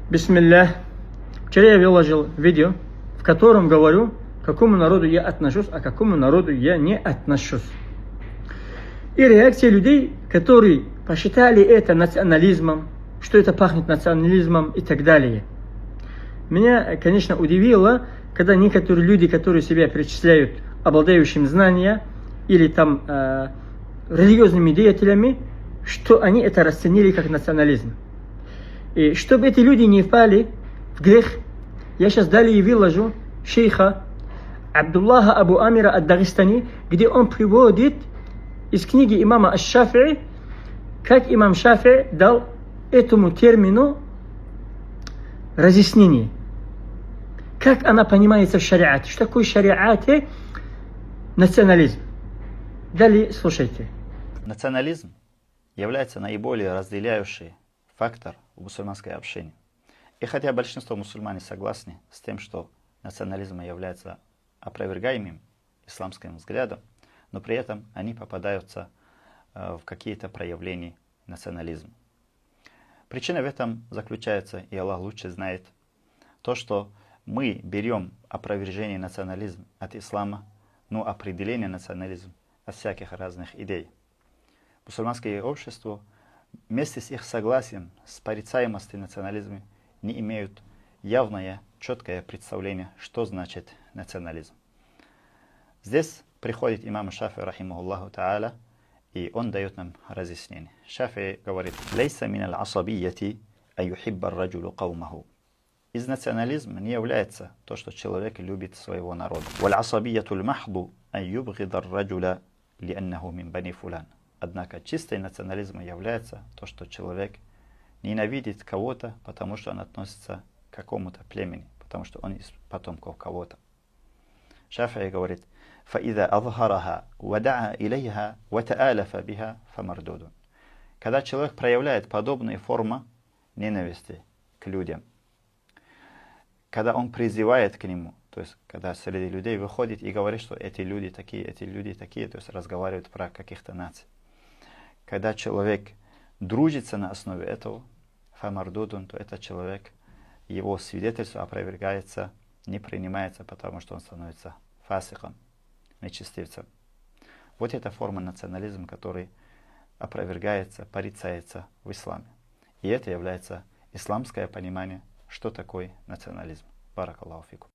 Бисмиллах. Вчера я выложил видео, в котором говорю, к какому народу я отношусь, а к какому народу я не отношусь. И реакция людей, которые посчитали это национализмом, что это пахнет национализмом и так далее. Меня, конечно, удивило, когда некоторые люди, которые себя причисляют обладающим знания или там религиозными деятелями, что они это расценили как национализм. И чтобы эти люди не впали в грех, я сейчас далее выложу шейха Абдуллаха Абу Амира ад-Дагестани, где он приводит из книги имама аш-Шафии, как имам Шафии дал этому термину разъяснение. Как она понимается в шариате? Что такое в шариате национализм? Далее слушайте. Национализм является наиболее разделяющий фактор в мусульманской общине. И хотя большинство мусульман согласны с тем, что национализм является опровергаемым исламским взглядом, но при этом они попадаются в какие-то проявления национализма. Причина в этом заключается, и Аллах лучше знает, то, что мы берем опровержение национализма от ислама, но определение национализма от всяких разных идей. Мусульманское общество вместе с их согласием с порицаемостью национализма не имеют явное, четкое представление, что значит национализм. Здесь приходит имам Шафии, рахимахуллаху та'аля, и он дает нам разъяснение. Шафии говорит: «Лейса мин аль-асабияти ан юхибба ар-раджулу каумаху». Из национализма не является то, что человек любит своего народа. «Валь-асабияту аль-махду ан юбгида ар-раджула лианнаху мин бани фулян». Однако чистый национализм является то, что человек ненавидит кого-то, потому что он относится к какому-то племени, потому что он из потомков кого-то. Шафии говорит: «Фаида азхараха вадаа илейха ватаалафа биха фамардудун». Когда человек проявляет подобные формы ненависти к людям, когда он призывает к нему, то есть когда среди людей выходит и говорит, что эти люди такие, то есть разговаривают про каких-то наций. Когда человек дружится на основе этого, фамардудун, то этот человек, его свидетельство опровергается, не принимается, потому что он становится фасиком, нечестивцем. Вот эта форма национализма, который опровергается, порицается в исламе. И это является исламское понимание, что такое национализм. Баракаллаху фикум.